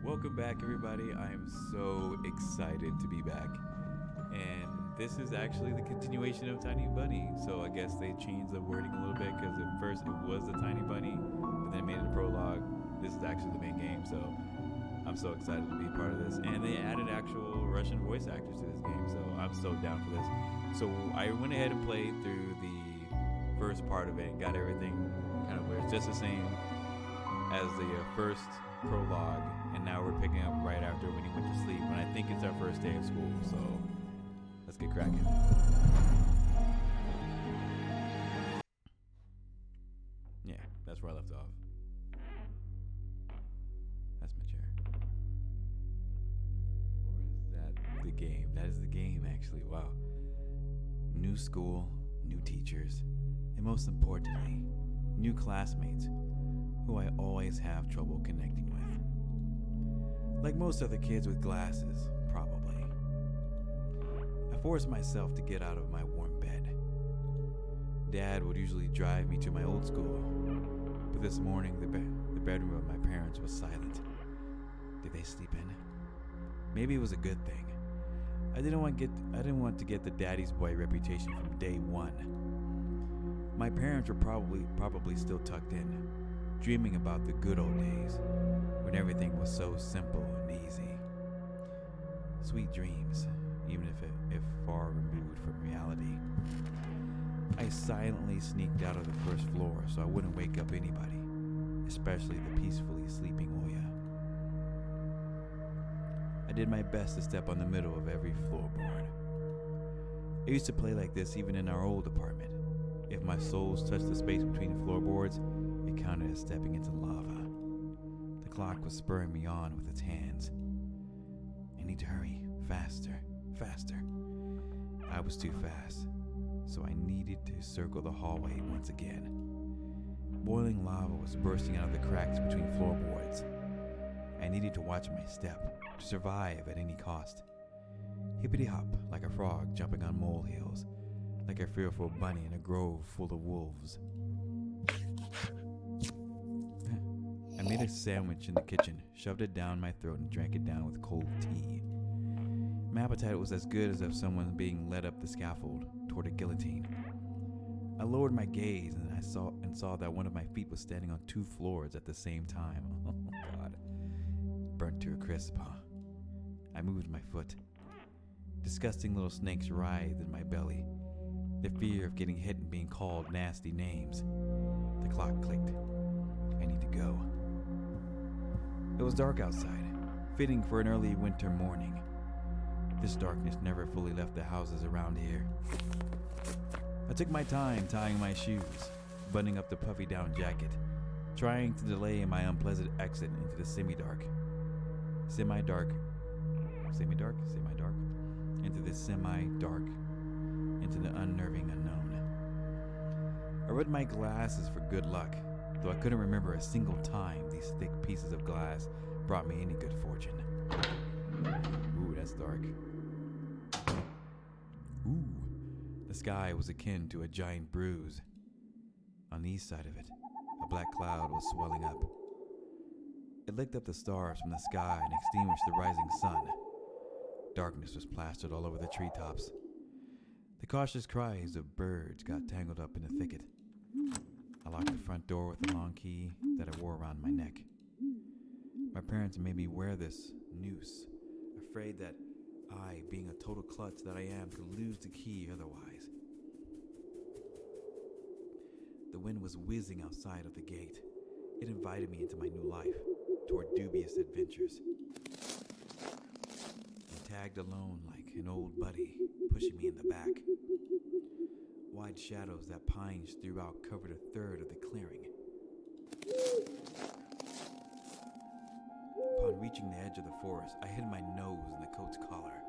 Welcome back, everybody. I am so excited to be back. And this is actually the continuation of Tiny Bunny. So I guess they changed the wording a little bit because at first it was the Tiny Bunny, but then made it a prologue. This is actually the main game. So I'm so excited to be part of this. And they added actual Russian voice actors to this game. So I'm so down for this. So I went ahead and played through the first part of it and got everything kind of where it's just the same as the first prologue, and now we're picking up right after when he went to sleep, and I think it's our first day of school, so let's get cracking. Yeah, that's where I left off. That's my chair. Or is that the game? That is the game, actually. Wow. New school, new teachers, and most importantly, new classmates who I always have trouble connecting with. Like most other kids with glasses, probably. I forced myself to get out of my warm bed. Dad would usually drive me to my old school, but this morning the bedroom of my parents was silent. Did they sleep in? Maybe it was a good thing. I didn't want to get the daddy's boy reputation from day one. My parents were probably still tucked in, dreaming about the good old days when everything was so simple and easy. Sweet dreams, even if far removed from reality. I silently sneaked out of the first floor so I wouldn't wake up anybody, especially the peacefully sleeping Oya. I did my best to step on the middle of every floorboard. I used to play like this even in our old apartment. If my soles touched the space between floorboards, it counted as stepping into lava. The clock was spurring me on with its hands. I need to hurry. Faster. I was too fast, so I needed to circle the hallway once again. Boiling lava was bursting out of the cracks between floorboards. I needed to watch my step to survive at any cost. Hippity-hop like a frog jumping on molehills, like a fearful bunny in a grove full of wolves. I made a sandwich in the kitchen, shoved it down my throat, and drank it down with cold tea. My appetite was as good as if someone being led up the scaffold toward a guillotine. I lowered my gaze and I saw that one of my feet was standing on two floors at the same time. Oh God. Burnt to a crisp, huh? I moved my foot. Disgusting little snakes writhed in my belly. The fear of getting hit and being called nasty names. The clock clicked. I need to go. It was dark outside, fitting for an early winter morning. This darkness never fully left the houses around here. I took my time tying my shoes, buttoning up the puffy down jacket, trying to delay my unpleasant exit into the semi-dark, into the unnerving unknown. I read my glasses for good luck, though I couldn't remember a single time these thick pieces of glass brought me any good fortune. Ooh, that's dark. Ooh, the sky was akin to a giant bruise. On the east side of it, a black cloud was swelling up. It licked up the stars from the sky and extinguished the rising sun. Darkness was plastered all over the treetops. The cautious cries of birds got tangled up in the thicket. I locked the front door with a long key that I wore around my neck. My parents made me wear this noose, afraid that I, being a total klutz that I am, could lose the key otherwise. The wind was whizzing outside of the gate. It invited me into my new life, toward dubious adventures. I tagged alone like an old buddy, pushing me in the back. Wide shadows that pines throughout covered a third of the clearing. Upon reaching the edge of the forest, I hid my nose in the coat's collar.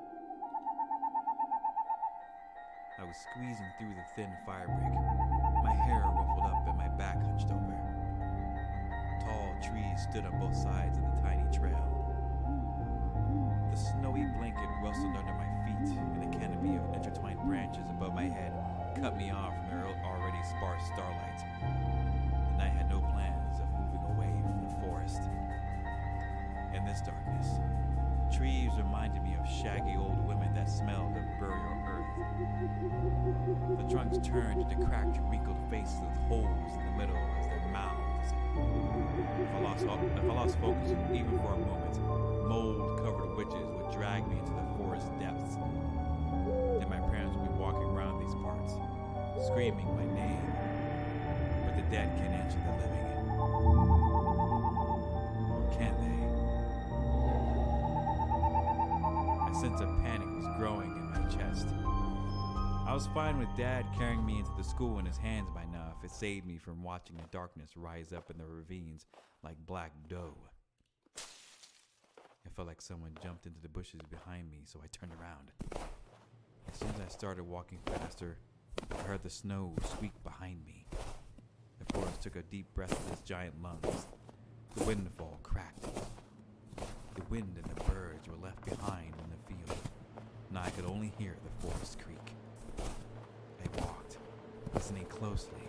I was squeezing through the thin firebrick, my hair ruffled up and my back hunched over. Tall trees stood on both sides of the tiny trail. The snowy blanket rustled under my feet, and the canopy of intertwined branches above my head cut me off from the already sparse starlight. And I had no plans of moving away from the forest. And in this darkness. Trees reminded me of shaggy old women that smelled of burial earth. The trunks turned into cracked, wrinkled faces with holes in the middle as their mouths. If I lost focus even for a moment, mold-covered witches would drag me into the forest depths. Then my parents would be walking around these parts, screaming my name. But the dead can't answer the living. Or can they? A sense of panic was growing in my chest. I was fine with Dad carrying me into the school in his hands by now if it saved me from watching the darkness rise up in the ravines like black dough. It felt like someone jumped into the bushes behind me, so I turned around. As soon as I started walking faster, I heard the snow squeak behind me. The forest took a deep breath of its giant lungs. The windfall cracked. The wind and the birds were left behind in the field. Now I could only hear the forest creak. I walked, listening closely,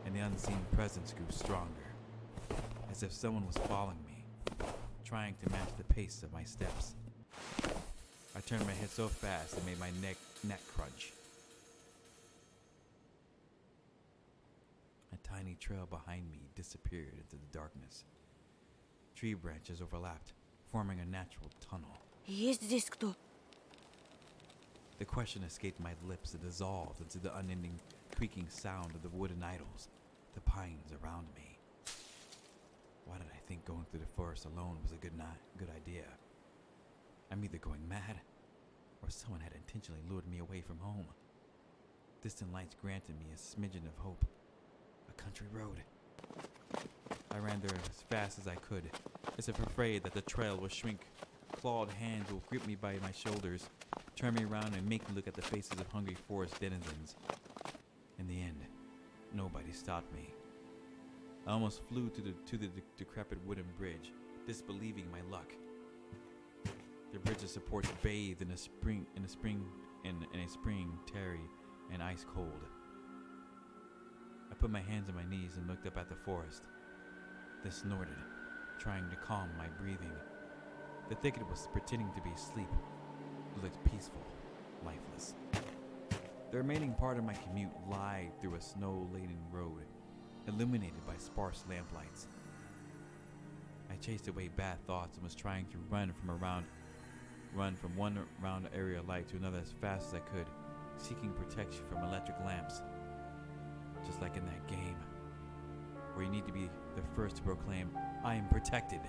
and the unseen presence grew stronger, as if someone was following me, trying to match the pace of my steps. I turned my head so fast it made my neck crunch. A tiny trail behind me disappeared into the darkness. Tree branches overlapped, forming a natural tunnel. Есть здесь кто? The question escaped my lips and dissolved into the unending creaking sound of the wooden idols, the pines around me. Why did I think going through the forest alone was a good idea? I'm either going mad, or someone had intentionally lured me away from home. Distant lights granted me a smidgen of hope. A country road. I ran there as fast as I could, as if afraid that the trail would shrink. Clawed hands will grip me by my shoulders, turn me around and make me look at the faces of hungry forest denizens. In the end, nobody stopped me. I almost flew to the decrepit wooden bridge, disbelieving my luck. The bridge's supports bathed in a spring, tarry and ice cold. I put my hands on my knees and looked up at the forest, then snorted, trying to calm my breathing. The thicket was pretending to be asleep. It looked peaceful, lifeless. The remaining part of my commute lied through a snow-laden road, illuminated by sparse lamplights. I chased away bad thoughts and was trying to run from one round area of light to another as fast as I could, seeking protection from electric lamps. Just like in that game, where you need to be the first to proclaim, "I am protected."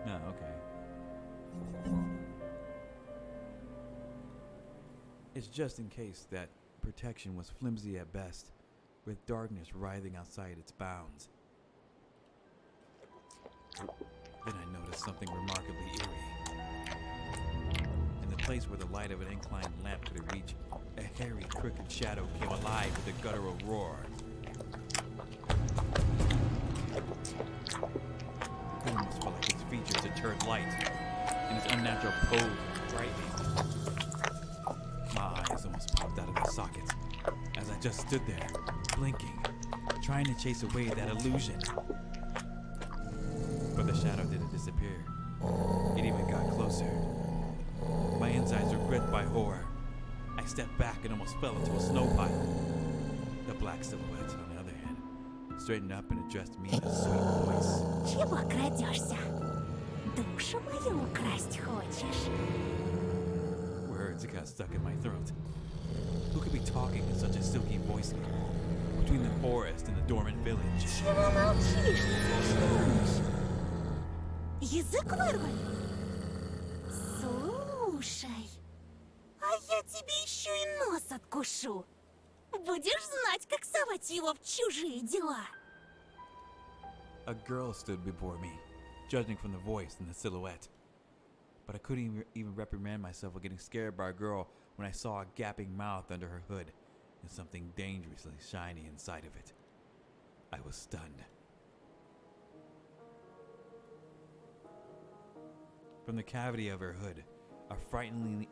No, okay. It's just in case that protection was flimsy at best, with darkness writhing outside its bounds. Then I noticed something remarkably eerie. In the place where the light of an inclined lamp could reach, a hairy, crooked shadow came alive with a guttural roar. It almost felt like its features deterred light, and its unnatural pose was frightening. My eyes almost popped out of their sockets as I just stood there, blinking, trying to chase away that illusion. But the shadow didn't disappear. It even got closer. My insides were gripped by horror. I stepped back and almost fell into a snow pile. The black silhouette, on the other hand, straightened up and addressed me in a sweet voice. Чего крадешься? Душу мою украсть хочешь? Words got stuck in my throat. Who could be talking in such a silky voice between the forest and the dormant village? Чего молчишь? Слышь? Язык вырвали? Слушай, а я тебе еще и нос откушу. Будешь знать, как совать его в чужие дела. A girl stood before me, judging from the voice and the silhouette. But I couldn't even reprimand myself for getting scared by a girl when I saw a gaping mouth under her hood and something dangerously shiny inside of it. I was stunned. From the cavity of her hood, a frighteningly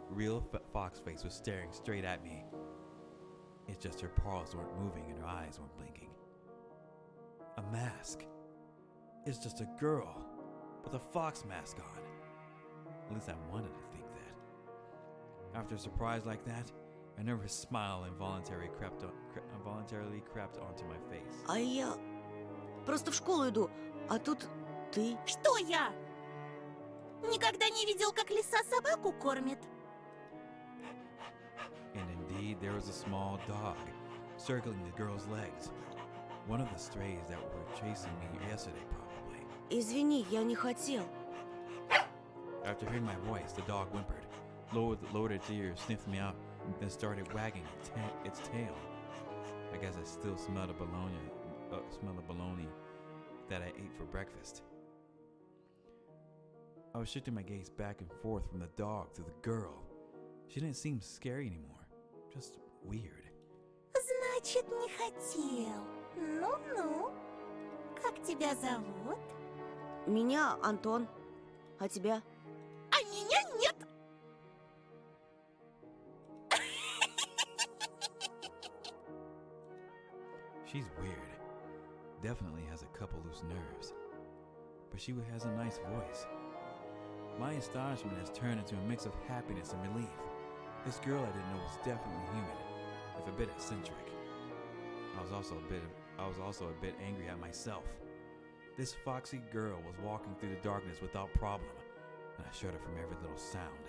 real fox face was staring straight at me. It's just her paws weren't moving and her eyes weren't blinking. A mask. It's just a girl with a fox mask on. At least I wanted to think that. After a surprise like that, a nervous smile involuntarily crept onto my face. А я просто в школу иду, а тут ты. Что я? Никогда не видел, как лиса собаку кормит? And indeed, there was a small dog circling the girl's legs. One of the strays that were chasing me yesterday, probably. Извини, я не хотел. After hearing my voice, the dog whimpered, lowered its ears, sniffed me out, and then started wagging its tail. I guess I still smelled the bologna that I ate for breakfast. I was shifting my gaze back and forth from the dog to the girl. She didn't seem scary anymore, just weird. Значит, не хотел. Ну-ну. Как тебя зовут? Меня Антон. А тебя? А меня нет. She's weird. Definitely has a couple loose nerves. But she has a nice voice. My astonishment has turned into a mix of happiness and relief. This girl I didn't know was definitely human, if a bit eccentric. I was also a bit angry at myself. This foxy girl was walking through the darkness without problem, and I shuddered from every little sound.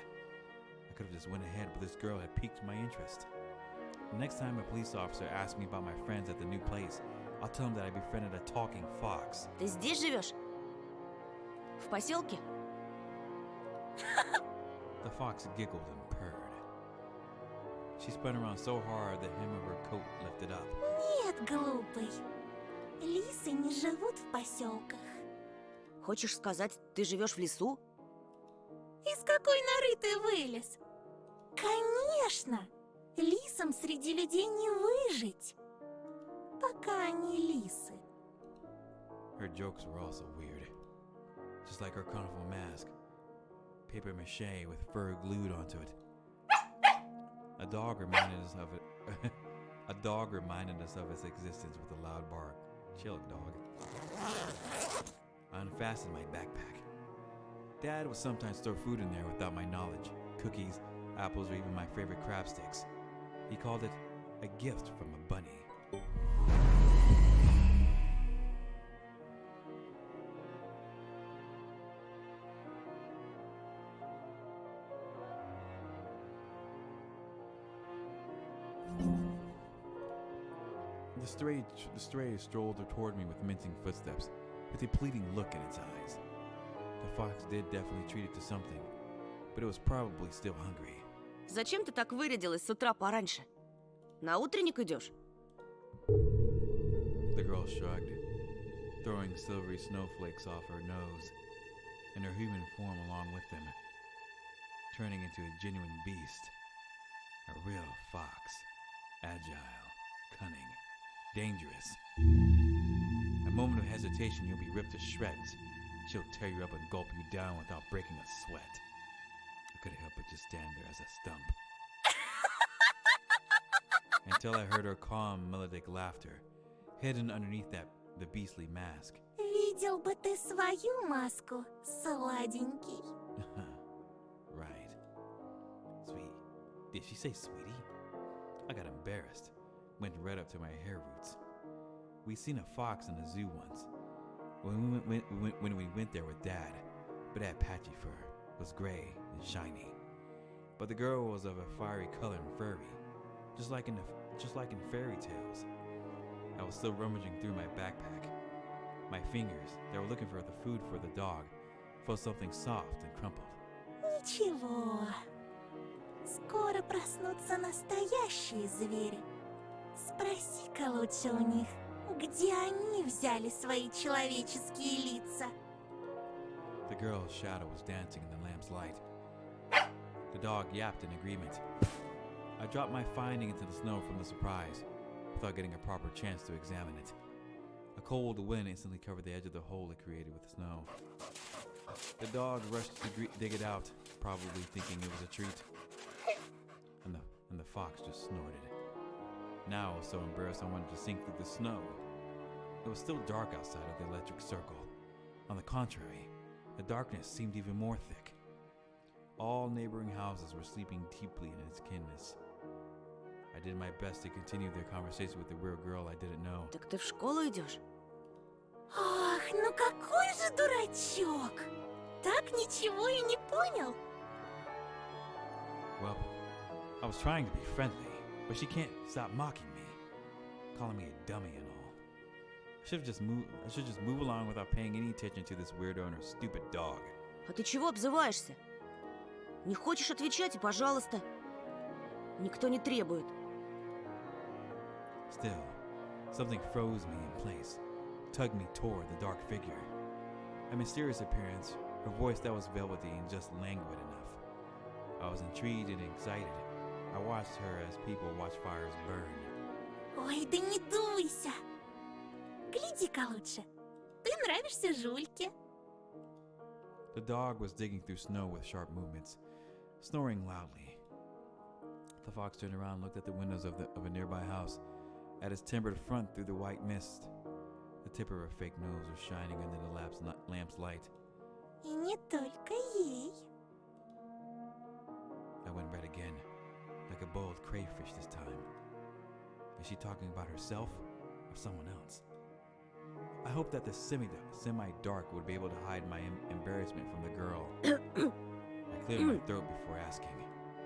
I could have just went ahead, but this girl had piqued my interest. The next time a police officer asks me about my friends at the new place, I'll tell him that I befriended a talking fox. Ты здесь живешь? В поселке? The fox giggled and purred. She spun around so hard the hem of her coat lifted up. Нет, глупый. Лисы не живут в поселках. Хочешь сказать, ты живешь в лесу? Из какой норы ты вылез? Конечно! Лисам среди людей не выжить. Пока они лисы. Her jokes were also weird. Just like her carnival mask. Paper mache with fur glued onto it. A dog reminded us of it. A dog reminded us of its existence with a loud bark. Chill, dog. I unfastened my backpack. Dad would sometimes throw food in there without my knowledge. Cookies, apples, or even my favorite crab sticks. He called it a gift from a bunny. The stray strolled toward me with mincing footsteps, with a pleading look in its eyes. The fox did definitely treat it to something, but it was probably still hungry. Зачем ты так вырядилась с утра пораньше? На утренник идешь? The girl shrugged, throwing silvery snowflakes off her nose, and her human form along with them, turning into a genuine beast. A real fox. Agile, cunning, dangerous. A moment of hesitation, you'll be ripped to shreds. She'll tear you up and gulp you down without breaking a sweat. I couldn't help but just stand there as a stump. Until I heard her calm, melodic laughter, hidden underneath the beastly mask. Видел бы ты свою маску, сладенький. Right. Sweet. Did she say sweetie? I got embarrassed. Went right up to my hair roots. We seen a fox in the zoo once. When we went there with Dad, but it had patchy fur, was gray and shiny. But the girl was of a fiery color and furry, just like in fairy tales. I was still rummaging through my backpack. My fingers, that were looking for the food for the dog, felt something soft and crumpled. Ничего. Скоро проснутся настоящие звери. Спроси-ка лучше у них, где они взяли свои человеческие лица. The girl's shadow was dancing in the lamp's light. The dog yapped in agreement. I dropped my finding into the snow from the surprise, without getting a proper chance to examine it. A cold wind instantly covered the edge of the hole it created with the snow. The dog rushed to dig it out, probably thinking it was a treat. And the fox just snorted. Now I was so embarrassed I wanted to sink through the snow. It was still dark outside of the electric circle. On the contrary, the darkness seemed even more thick. All neighboring houses were sleeping deeply in its thinness. I did my best to continue their conversation with the weird girl I didn't know. Так ты в школу идешь? Ах, ну какой же дурачок! Так ничего и не понял. Well, I was trying to be friendly, but she can't stop mocking me, calling me a dummy and all. I should just move along without paying any attention to this weirdo and her stupid dog. А ты чего обзываешься? Не хочешь отвечать, и пожалуйста. Никто не требует. Still, something froze me in place, tugged me toward the dark figure. A mysterious appearance, her voice that was velvety and just languid enough. I was intrigued and excited. I watched her as people watch fires burn. Ой, да не дуйся. Гляди-ка лучше. Ты нравишься Жульке. The dog was digging through snow with sharp movements, snoring loudly. The fox turned around and looked at the windows of a nearby house, at its timbered front through the white mist. The tip of her fake nose was shining under the lamp's light. И не только ей. I went red again, like a boiled crayfish this time. Is she talking about herself or someone else? I hoped that the semi-dark would be able to hide my embarrassment from the girl. I cleared my throat before asking.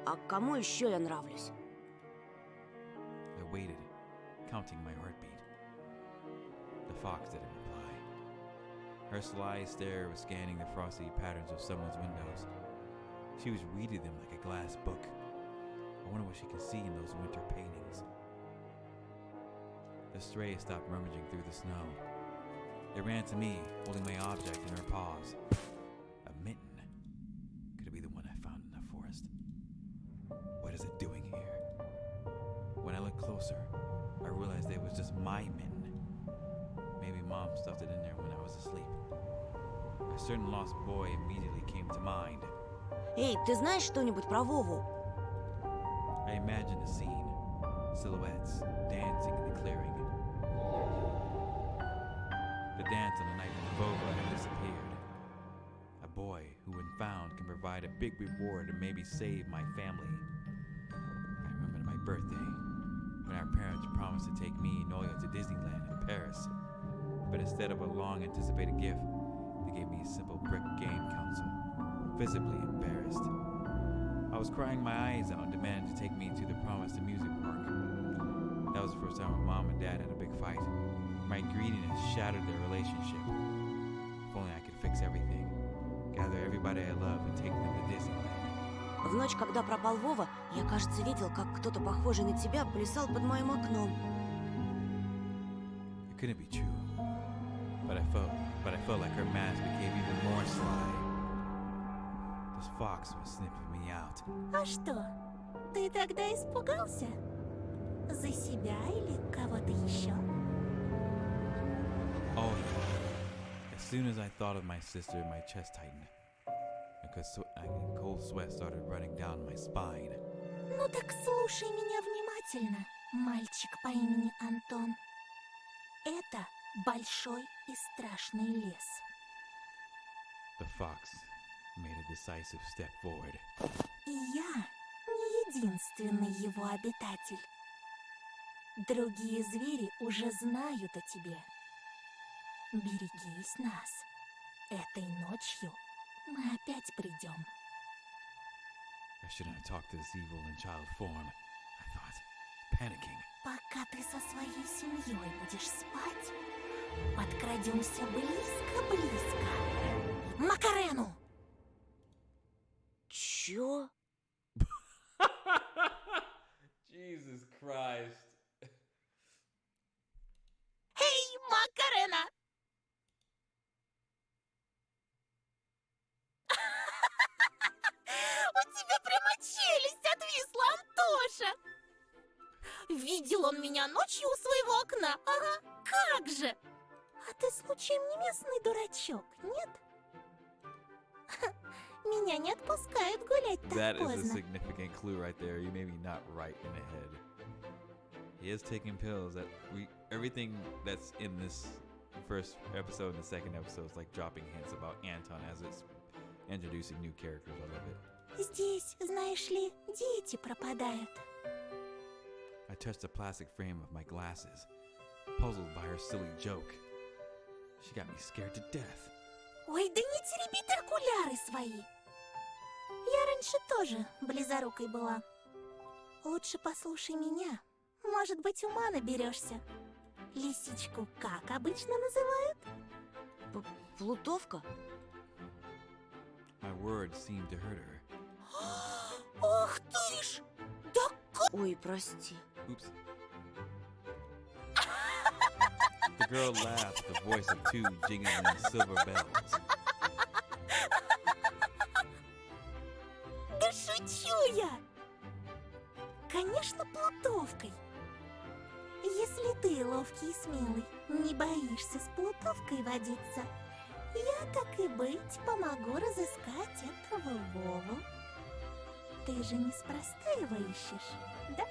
А кому еще я нравлюсь? I waited, counting my heartbeat. The fox didn't reply. Her sly stare was scanning the frosty patterns of someone's windows. She was reading them like a glass book. I wonder what she could see in those winter paintings. The stray stopped rummaging through the snow. It ran to me, holding my object in her paws. A mitten. Could it be the one I found in the forest? What is it doing here? When I looked closer, I realized it was just my mitten. Maybe Mom stuffed it in there when I was asleep. A certain lost boy immediately came to mind. Эй, ты знаешь что-нибудь про Вову? I imagined a scene. Silhouettes dancing in the clearing. The dance on the night when Vova had disappeared. A boy who, when found, can provide a big reward and maybe save my family. I remembered my birthday, when our parents promised to take me and Noya to Disneyland in Paris. But instead of a long-anticipated gift, they gave me a simple brick game console, visibly embarrassed. I was crying my eyes out and demanded to take me to the promised amusement park. That was the first time my mom and dad had a big fight. My greediness shattered their relationship. If only I could fix everything. Gather everybody I love and take them to Disneyland. В ночь, когда пропал Вова, я, кажется, видел, как кто-то похожий на тебя плясал под моим окном. It couldn't be true. But I felt like her mask became even more sly. This fox was sniffing me out. А что? Ты тогда испугался? За себя или кого-то еще? Oh yeah. As soon as I thought of my sister, my chest tightened. And cold sweat started running down my spine. Ну так слушай меня внимательно, мальчик по имени Антон. Это большой и страшный лес. The fox made a decisive step forward. И я не единственный его обитатель. Другие звери уже знают о тебе. Берегись нас. Этой ночью мы опять придем. I shouldn't have talked to this evil in child form, I thought, panicking. Пока ты со своей семьей будешь спать, подкрадемся близко-близко. Макарену! Чё? Jesus Christ. Эй, Макарена! У тебя прямо челюсть отвисла, Антоша! Видел он меня ночью у своего окна? Ага, как же! А ты случаем не местный дурачок, нет? Меня не отпускают гулять так That is a поздно. significant clue right there. You made me not right in the head. is taking pills. That everything that's in this first episode and the second episode is like dropping hints about Anton as it's introducing new characters. I love it. Здесь, знаешь ли, дети пропадают. I touched the plastic frame of my glasses, puzzled by her silly joke. She got me scared to death. Ой, да не тереби ты окуляры свои. Я раньше тоже близорукой была. Лучше послушай меня. Может быть, ума наберешься. Лисичку как обычно называют? Плутовка? My words seemed to hurt her. Ох ты ж! Да Ой, прости. Oops. The girl laughed, the voice of two jingling silver bells. да шучу я! Конечно, плутовкой. Если ты ловкий и смелый, не боишься с плутовкой водиться, я, так и быть, помогу разыскать этого Вову. Ты же неспроста его ищешь, да?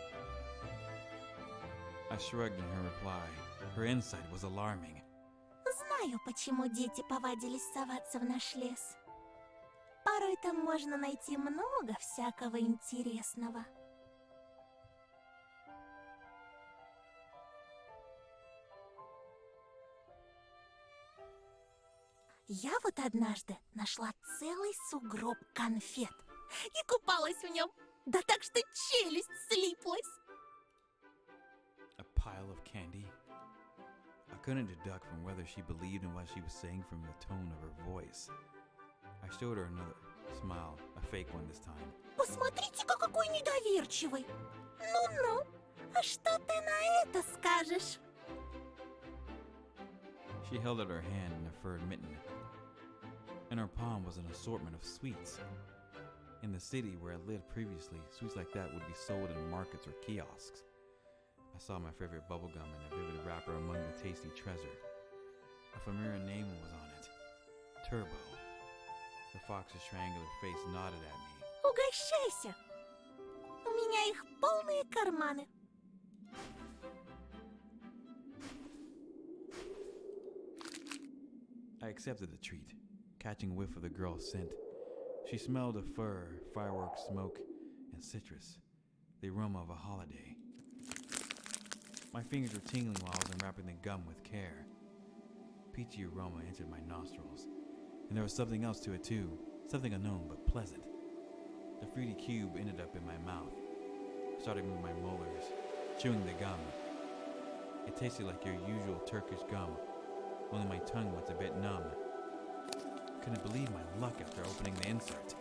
I shrugged in her reply. Her insight was alarming. Знаю, почему дети повадились соваться в наш лес. Порой там можно найти много всякого интересного. Я вот однажды нашла целый сугроб конфет и купалась в нем, да так что челюсть слиплась. A pile of candy? I couldn't deduct from whether she believed in what she was saying from the tone of her voice. I showed her another smile, a fake one this time. Посмотрите-ка, какой недоверчивый. Ну-ну, а что ты на это скажешь? She held out her hand in a furred mitten. In her palm was an assortment of sweets. In the city where I lived previously, sweets like that would be sold in markets or kiosks. I saw my favorite bubblegum in a vivid wrapper among the tasty treasure. A familiar name was on it. Turbo. The fox's triangular face nodded at me. Угощайся. У меня их полные карманы. I accepted the treat, catching a whiff of the girl's scent. She smelled of fur, fireworks smoke, and citrus, the aroma of a holiday. My fingers were tingling while I was unwrapping the gum with care. Peachy aroma entered my nostrils, and there was something else to it too, something unknown but pleasant. The fruity cube ended up in my mouth. I started moving my molars, chewing the gum. It tasted like your usual Turkish gum, only my tongue was a bit numb. Couldn't believe my luck after opening the insert.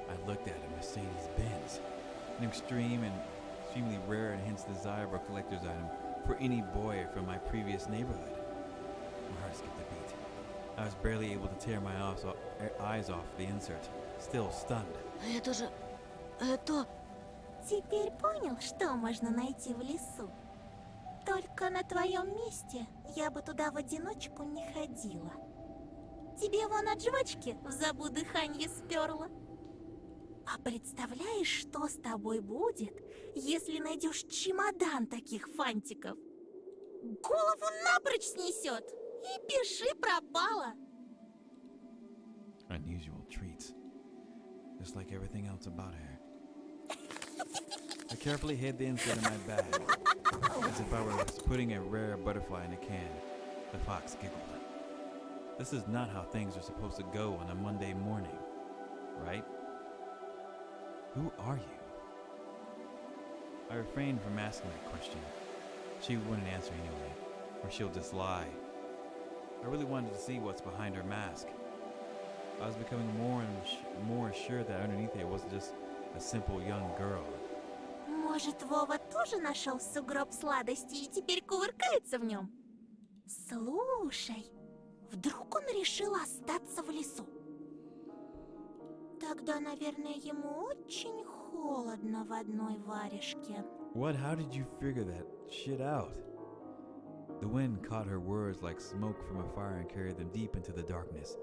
I looked at a Mercedes-Benz, an extremely rare and hence desirable collector's item for any boy from my previous neighborhood. My heart skipped a beat. I was barely able to tear my eyes off the insert, still stunned. Это же... Это... Теперь понял, что можно найти в лесу? Только на твоем месте я бы туда в одиночку не ходила. Тебе вон от жвачки в забу дыханье сперло. А представляешь, что с тобой будет, если найдешь чемодан таких фантиков? Голову напрочь снесет, и пиши пропало. Unusual treats, just like everything else about her. I carefully hid the insert in my bag, as if I were putting a rare butterfly in a can. The fox giggled. This is not how things are supposed to go on a Monday morning, right? Who are you? I refrained from asking that question. She wouldn't answer anyway, or she'll just lie. I really wanted to see what's behind her mask. I was becoming more and more sure that underneath it wasn't just a simple young girl. Может, Вова тоже нашел сугроб сладостей и теперь кувыркается в нем? Слушай, вдруг он решил остаться в лесу? Тогда, наверное, ему очень холодно. холодно в одной варежке. What? How did you figure that shit out? The wind caught her words like smoke from a fire and carried them deep into the darkness,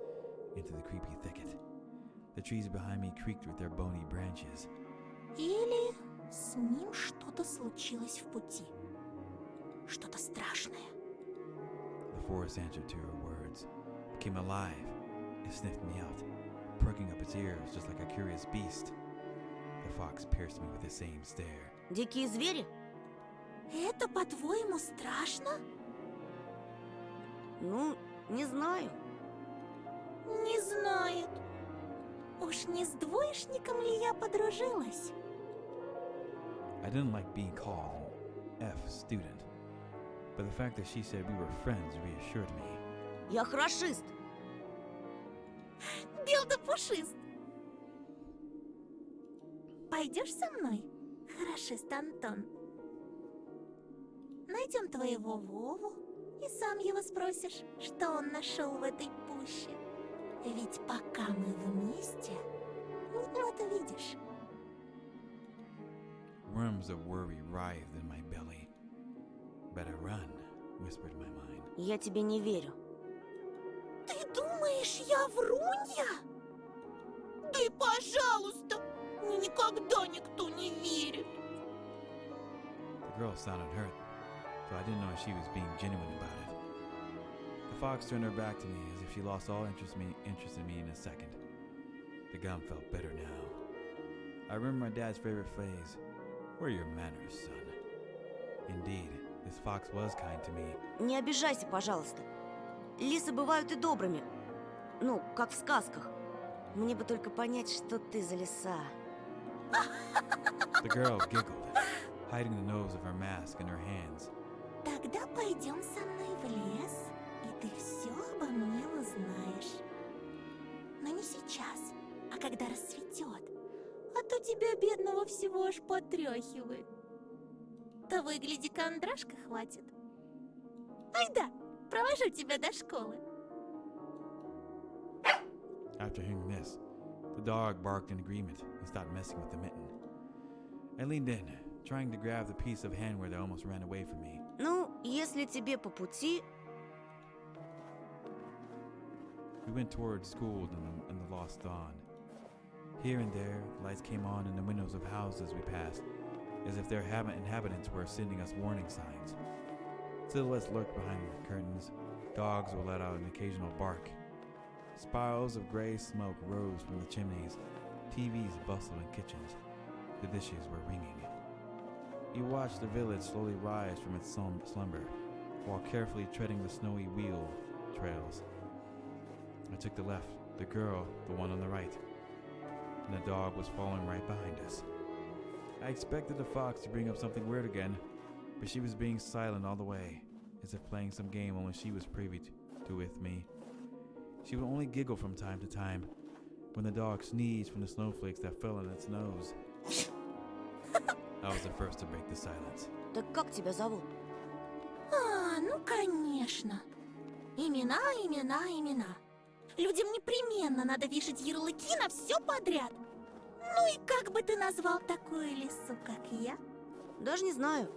into the creepy thicket. The trees behind me creaked with their bony branches. Или с ним что-то случилось в пути. Что-то страшное. The forest answered to her words, became alive. It sniffed me out, perking up its ears just like a curious beast. The fox pierced me with the same stare. Дикие звери? Это, по-твоему, страшно? Ну, не знаю. Не знает. Уж не с двоечником ли я подружилась? I didn't like being called an F student, but the fact that she said we were friends reassured me. Я хорошист. Бел да пушист. Пойдешь со мной, хорошист Антон? Найдем твоего Вову и сам его спросишь, что он нашел в этой пуще. Ведь пока мы вместе, вот видишь. Worms of worry writhed in my belly. Better run, whispered my mind. Я тебе не верю. Ты думаешь, я врунья? Да и пожалуйста, мне никогда никто не верит. The girl sounded hurt, so I didn't know if she was being genuine about it. The fox turned her back to me as if she lost all interest in me in a second. The gum felt bitter now. I remember my dad's favorite phrase, "Where are your manners, son?" Indeed, this fox was kind to me. Не обижайся, пожалуйста. Лисы бывают и добрыми. Ну, как в сказках. Мне бы только понять, что ты за лиса. The girl giggled, hiding the nose of her mask in her hands. Тогда пойдем со мной в лес, и ты все обо мне узнаешь. Но не сейчас, а когда рассветет. А то тебя, бедного, всего аж потряхивает. Того и гляди, кондрашка хватит. Айда, провожу тебя до школы. After hearing this, the dog barked in agreement and stopped messing with the mitten. I leaned in, trying to grab the piece of handwear that almost ran away from me. Ну, если тебе по пути... We went toward school in the lost dawn. Here and there, lights came on in the windows of houses we passed, as if their inhabitants were sending us warning signs. Silhouettes lurked behind the curtains. Dogs would let out an occasional bark. Spirals of gray smoke rose from the chimneys. TVs bustled in kitchens. The dishes were ringing. You watched the village slowly rise from its slumber, while carefully treading the snowy wheel trails. I took the left, the girl, the one on the right, and the dog was following right behind us. I expected the fox to bring up something weird again, but she was being silent all the way, as if playing some game only she was privy to with me. She would only giggle from time to time when the dog sneezed from the snowflakes that fell on its nose. I was the first to break the silence. Так как тебя зовут? Ну, конечно. Имена, имена, имена. Людям непременно надо вешать ярлыки на все подряд. Ну и как бы ты назвал такую лису, как я? Даже не знаю.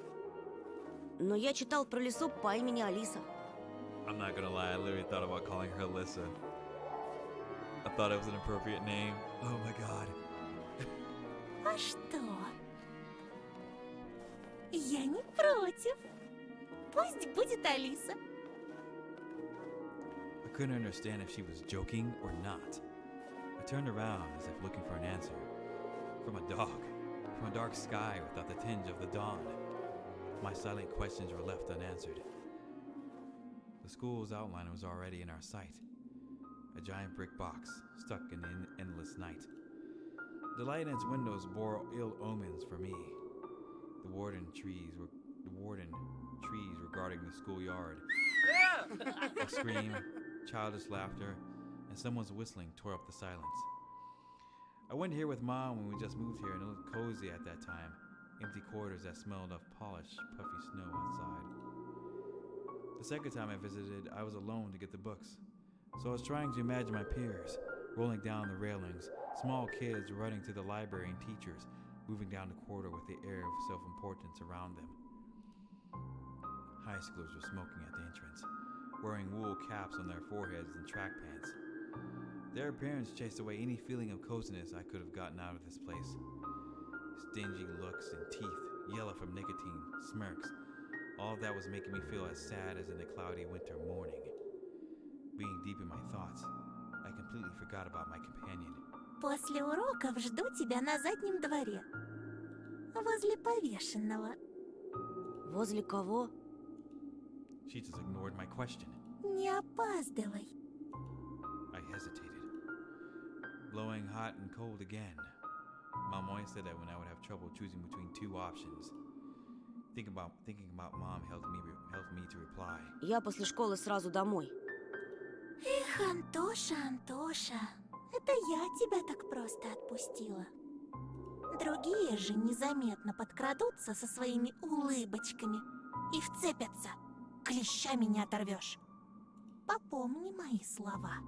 Но я читал про лису по имени Алиса. I'm not gonna lie, I literally thought about calling her Alyssa. I thought it was an appropriate name. Oh my god. А что? Я не против. Пусть будет Алиса. I couldn't understand if she was joking or not. I turned around as if looking for an answer. From a dog. From a dark sky without the tinge of the dawn. My silent questions were left unanswered. The school's outline was already in our sight. A giant brick box, stuck in an endless night. The light in its windows bore ill omens for me. The warden trees regarding the schoolyard. A scream, childish laughter, and someone's whistling tore up the silence. I went here with Mom when we just moved here, and it looked cozy at that time. Empty corridors that smelled of polished, puffy snow outside. The second time I visited, I was alone to get the books. So I was trying to imagine my peers, rolling down the railings, small kids running to the library and teachers, moving down the corridor with the air of self-importance around them. High schoolers were smoking at the entrance, wearing wool caps on their foreheads and track pants. Their appearance chased away any feeling of coziness I could have gotten out of this place. Stingy looks and teeth, yellow from nicotine, smirks, all of that was making me feel as sad as in a cloudy winter morning. Being deep in my thoughts, I completely forgot about my companion. После уроков жду тебя на заднем дворе. Возле повешенного. Возле кого? She just ignored my question. Не опаздывай. I hesitated. Blowing hot and cold again. Mom always said that when I would have trouble choosing between two options. Thinking about Mom helped me to reply. Я после школы сразу домой. Эх, Антоша, Антоша, это я тебя так просто отпустила. Другие же незаметно подкрадутся со своими улыбочками и вцепятся. Клещами не оторвешь. Попомни мои слова.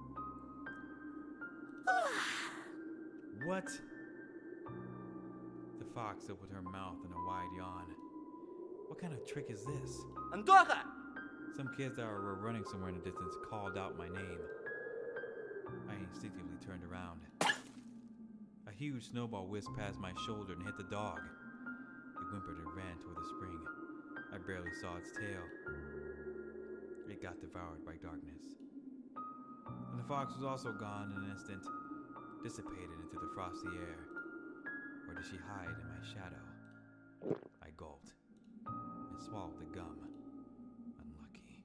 What? The fox opened her mouth in a wide yawn. What kind of trick is this? Антоха! Some kids that were running somewhere in the distance called out my name. I instinctively turned around. A huge snowball whizzed past my shoulder and hit the dog. It whimpered and ran toward the spring. I barely saw its tail. It got devoured by darkness. And the fox was also gone in an instant, dissipated into the frosty air. Or did she hide in my shadow? I gulped and swallowed the gum. Unlucky.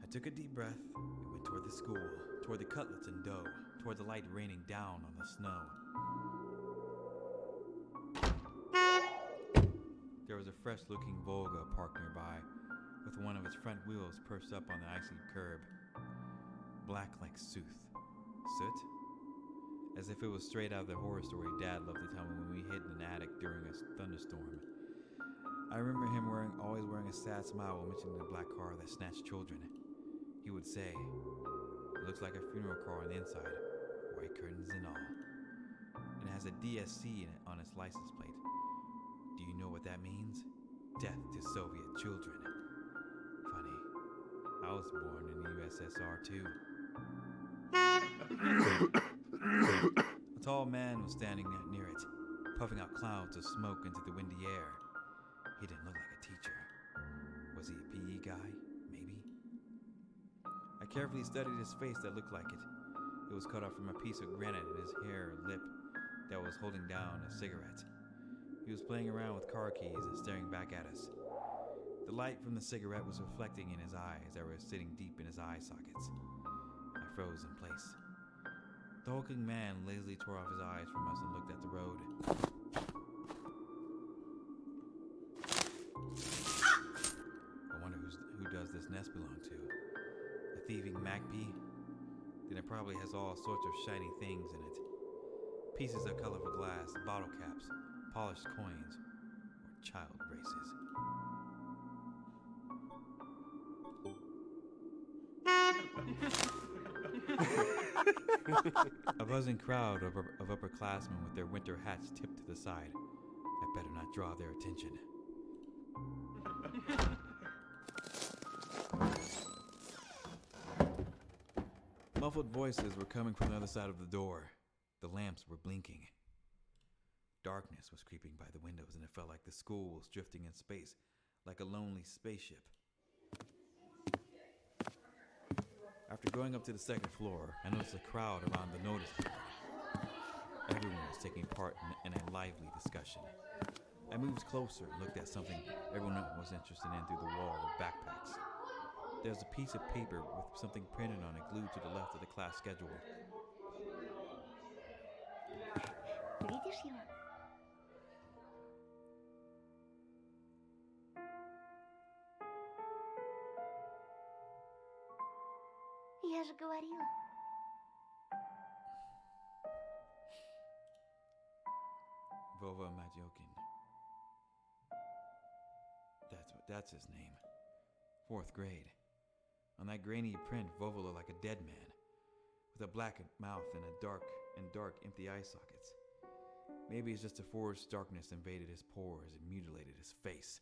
I took a deep breath and went toward the school, toward the cutlets and dough, toward the light raining down on the snow. There was a fresh-looking Volga parked nearby, with one of its front wheels perched up on the icy curb. Black like soot. As if it was straight out of the horror story Dad loved to tell me when we hid in an attic during a thunderstorm. I remember him always wearing a sad smile while mentioning the black car that snatched children. He would say, "It looks like a funeral car on the inside, white curtains and all. And it has a DSC on its license plate. Do you know what that means? Death to Soviet children." Funny, I was born in the USSR too. A tall man was standing near it, puffing out clouds of smoke into the windy air. He didn't look like a teacher. Was he a PE guy? Maybe? I carefully studied his face that looked like it. It was cut off from a piece of granite in his hair lip that was holding down a cigarette. He was playing around with car keys and staring back at us. The light from the cigarette was reflecting in his eyes that were sitting deep in his eye sockets. I froze in place. The hulking man lazily tore off his eyes from us and looked at the road. I wonder who does this nest belong to? A thieving Magpie? Then it probably has all sorts of shiny things in it. Pieces of colorful glass, bottle caps, polished coins, or child braces. A buzzing crowd of upperclassmen with their winter hats tipped to the side. I better not draw their attention. Muffled voices were coming from the other side of the door. The lamps were blinking. Darkness was creeping by the windows, and it felt like the school was drifting in space, like a lonely spaceship. After going up to the second floor, I noticed a crowd around the notice board. Everyone was taking part in a lively discussion. I moved closer and looked at something everyone was interested in through the wall of backpacks. There was a piece of paper with something printed on it glued to the left of the class schedule. Видишь его? Я же говорила. Vova Madyokin. That's his name. 4th grade. On that grainy print, Vova looked like a dead man, with a black mouth and dark empty eye sockets. Maybe it's just a forced darkness invaded his pores and mutilated his face.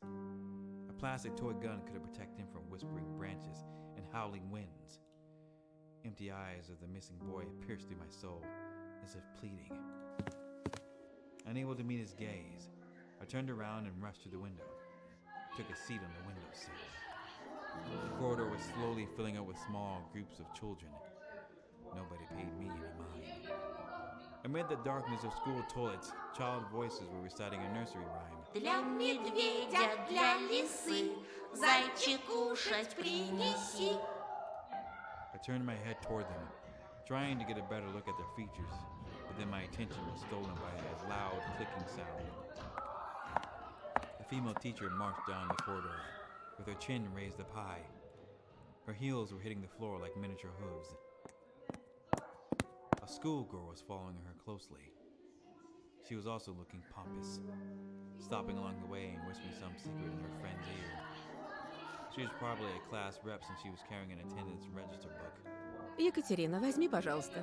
A plastic toy gun could have protected him from whispering branches and howling winds. Empty eyes of the missing boy pierced through my soul, as if pleading. Unable to meet his gaze, I turned around and rushed to the window. Took a seat on the windowsill. The corridor was slowly filling up with small groups of children. Nobody paid me any mind. Amid the darkness of school toilets, child voices were reciting a nursery rhyme. Для медведя, для лисы, зайчик кушать принеси. I turned my head toward them, trying to get a better look at their features, but then my attention was stolen by a loud clicking sound. A female teacher marched down the corridor, with her chin raised up high. Her heels were hitting the floor like miniature hooves. A schoolgirl was following her closely. She was also looking pompous, stopping along the way and whispering some secret in her friend's ear. She was probably a class rep since she was carrying an attendance register book. Екатерина, возьми, пожалуйста.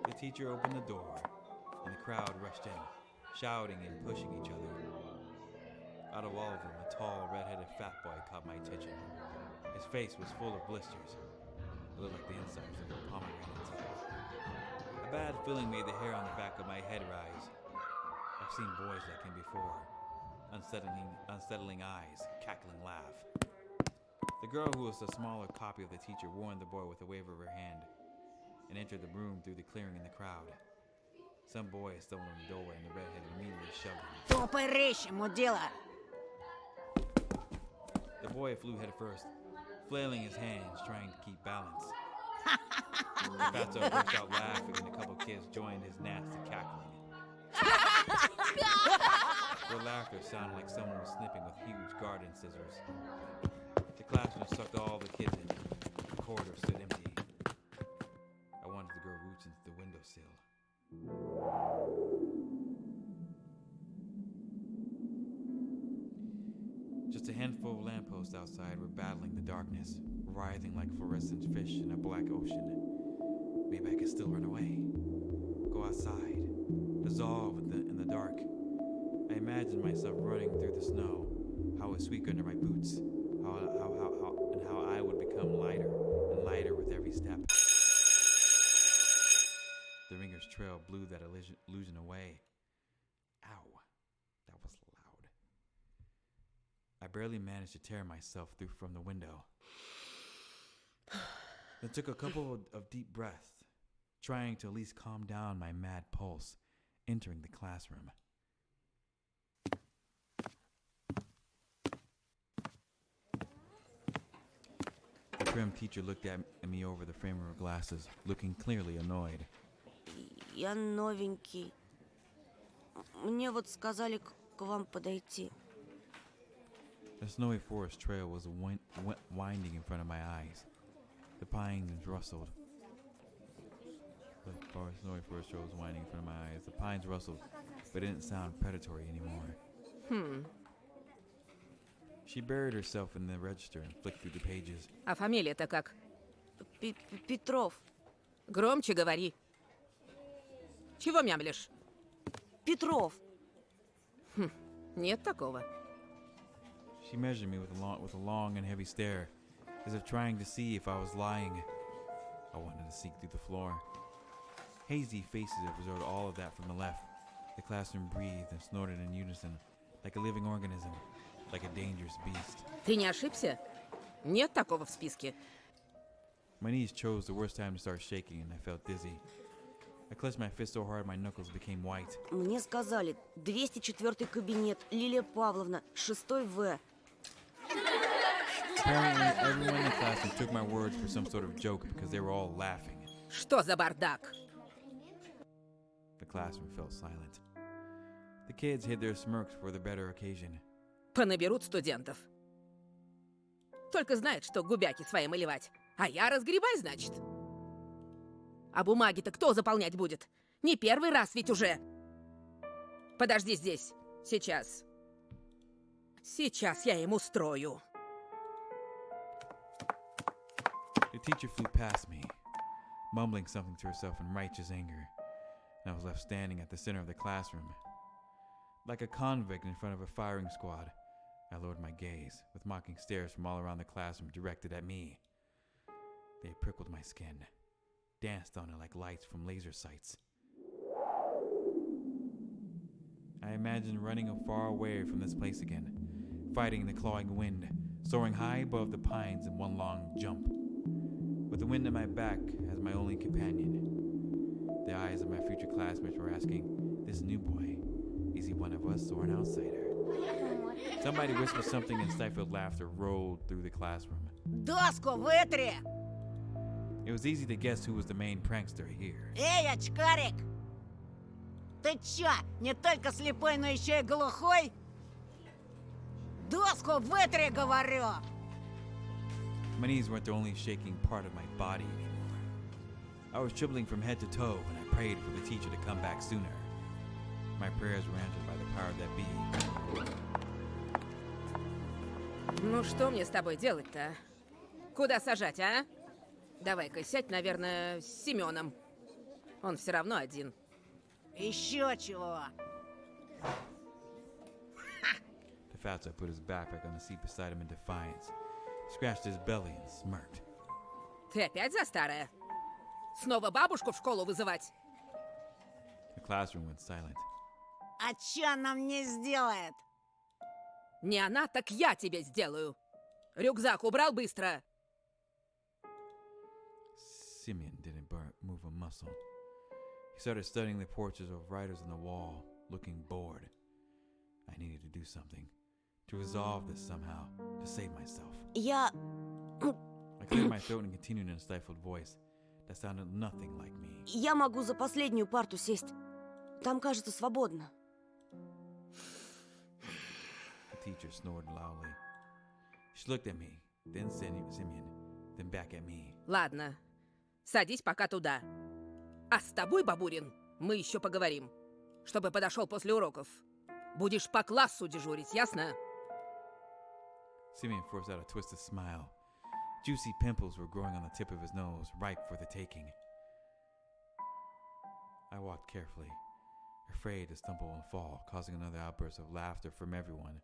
The teacher opened the door, and the crowd rushed in, shouting and pushing each other. Out of all of them, a tall, red-headed fat boy caught my attention. His face was full of blisters. It looked like the insides of a pomegranate. A bad feeling made the hair on the back of my head rise. I've seen boys like him before. Unsettling eyes, cackling laugh. The girl, who was a smaller copy of the teacher, warned the boy with a wave of her hand and entered the room through the clearing in the crowd. Some boy stumbled in the doorway and the redhead immediately shoved him. Топай речь, мудила! The boy flew headfirst, flailing his hands, trying to keep balance. Fatso burst out laughing and a couple kids joined his nasty cackling. Their laughter sounded like someone was snipping with huge garden scissors. The classroom sucked all the kids in. The corridor stood empty. I wanted to grow roots into the windowsill. Just a handful of lampposts outside were battling the darkness, writhing like fluorescent fish in a black ocean. Maybe I could still run away. Go outside. Dissolve in the dark. I imagined myself running through the snow, how it would squeak under my boots, how I would become lighter and lighter with every step. The ringer's trail blew that illusion away. Ow, that was loud. I barely managed to tear myself through from the window. Then took a couple of deep breaths, trying to at least calm down my mad pulse, entering the classroom. The prim teacher looked at me over the frame of her glasses, looking clearly annoyed. Я новенький. Мне вот сказали к вам подойти. The snowy forest trail was winding in front of my eyes. The pines rustled. The snowy forest trail was winding in front of my eyes. The pines rustled, but didn't sound predatory anymore. She buried herself in the register and flicked through the pages. А фамилия-то как? Петров. Громче говори. Чего мямлишь? Петров. Нет такого. She measured me with a long and heavy stare, as if trying to see if I was lying. I wanted to seek through the floor. Hazy faces absorbed all of that from the left. The classroom breathed and snorted in unison, like a living organism, like a dangerous beast. Ты не ошибся? Нет такого в списке. My knees chose the worst time to start shaking, and I felt dizzy. I clenched my fist so hard my knuckles became white. Мне сказали, 204 кабинет, Лилия Павловна, 6 В. Apparently, everyone in the classroom took my words for some sort of joke because they were all laughing. Что за бардак? The classroom fell silent. The kids hid their smirks for the better occasion. Понаберут студентов. Только знают, что губяки свои малевать. А я разгребай, значит. А бумаги-то кто заполнять будет? Не первый раз ведь уже. Подожди здесь. Сейчас. Сейчас я им устрою. The teacher flew past me, mumbling something to herself in righteous anger. and I was left standing at the center of the classroom. Like a convict in front of a firing squad, I lowered my gaze, with mocking stares from all around the classroom directed at me. They prickled my skin, danced on it like lights from laser sights. I imagined running far away from this place again, fighting the clawing wind, soaring high above the pines in one long jump, with the wind at my back as my only companion. The eyes of my future classmates were asking, this new boy, is he one of us or an outsider? Somebody whispered something and stifled laughter rolled through the classroom. Доску вытри! It was easy to guess who was the main prankster here. Эй, очкарик! Ты чё, не только слепой, но еще и глухой? Доску вытри, говорю! My knees weren't the only shaking part of my body anymore. I was trembling from head to toe and I prayed for the teacher to come back sooner. My prayers were answered by the power that be. Ну что мне с тобой делать-то? Куда сажать, а? Давай-ка сядь, наверное, с Семеном. Он все равно один. Еще чего? The fatso put his backpack on the seat beside him in defiance, scratched his belly and smirked. Ты опять за старое? Снова бабушку в школу вызывать? The classroom went silent. А чё она мне сделает? Не она, так я тебе сделаю. Рюкзак убрал быстро. Simeon didn't move a muscle. He started studying the portraits of writers on the wall, looking bored. I needed to do something, to resolve this somehow, to save myself. Я... I cleared my throat and continued in a stifled voice that sounded nothing like me. Я могу за последнюю парту сесть. Там, кажется, свободно. The teacher snored loudly. She looked at me, then Simeon, then back at me. Ладно, садись пока туда. А с тобой, Бабурин, мы еще поговорим. Чтобы подошел после уроков. Будешь по классу дежурить, ясно? Simeon forced out a twisted smile. Juicy pimples were growing on the tip of his nose, ripe for the taking. I walked carefully, afraid to stumble and fall, causing another outburst of laughter from everyone.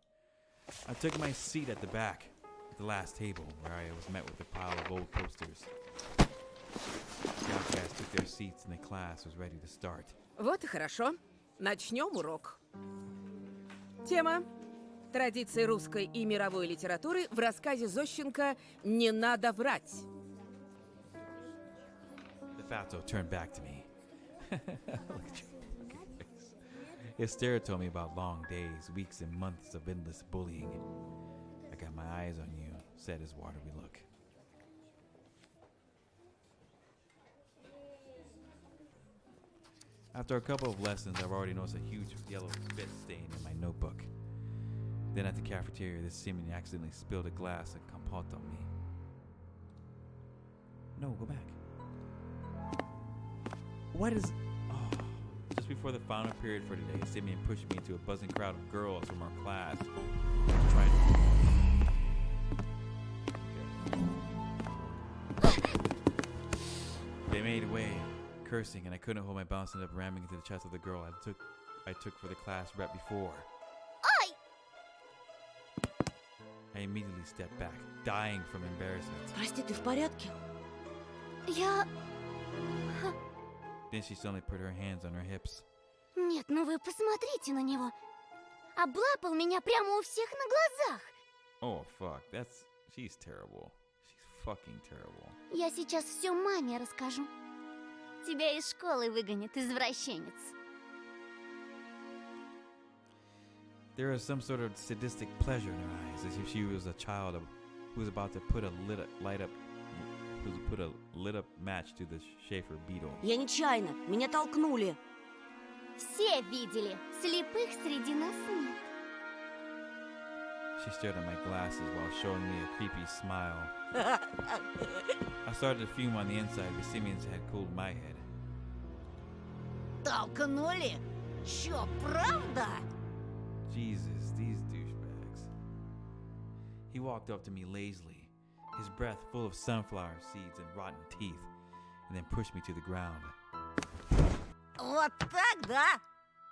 I took my seat at the back, at the last table, where I was met with a pile of old posters. The outcasts took their seats and the class was ready to start. Вот и хорошо. Начнем урок. Тема: традиции русской и мировой литературы в рассказе Зощенко «Не надо врать». The fatso turned back to me. Look at your fucking face. His stare told me about long days, weeks, and months of endless bullying. I got my eyes on you, said his watery look. After a couple of lessons, I've already noticed a huge yellow spit stain in my notebook. Then at the cafeteria, this Simeon accidentally spilled a glass of compote on me. No, go back. What is... Oh. Just before the final period for today, Simeon pushed me into a buzzing crowd of girls from our class. Trying They made way, cursing, and I couldn't hold my balance and ended up ramming into the chest of the girl I took for the class rep before. Ай! I immediately stepped back, dying from embarrassment. Прости, ты в порядке? Я... Then she suddenly put her hands on her hips. Нет, ну вы посмотрите на него. Облапал меня прямо у всех на глазах. Oh, fuck. She's terrible. She's fucking terrible. Я сейчас все маме расскажу. Тебя из школы выгонят, извращенец. There is some sort of sadistic pleasure in her eyes, as if she was a child who was about to put a lit up match to the Schaefer beetle. Я нечаянно. Меня толкнули. Все видели. Слепых среди нас нет. She stared at my glasses while showing me a creepy smile. I started to fume on the inside, but Simeon's had cooled my head. Толкнули? Чё, правда? Jesus, these douchebags. He walked up to me lazily, his breath full of sunflower seeds and rotten teeth, and then pushed me to the ground. Вот так, да?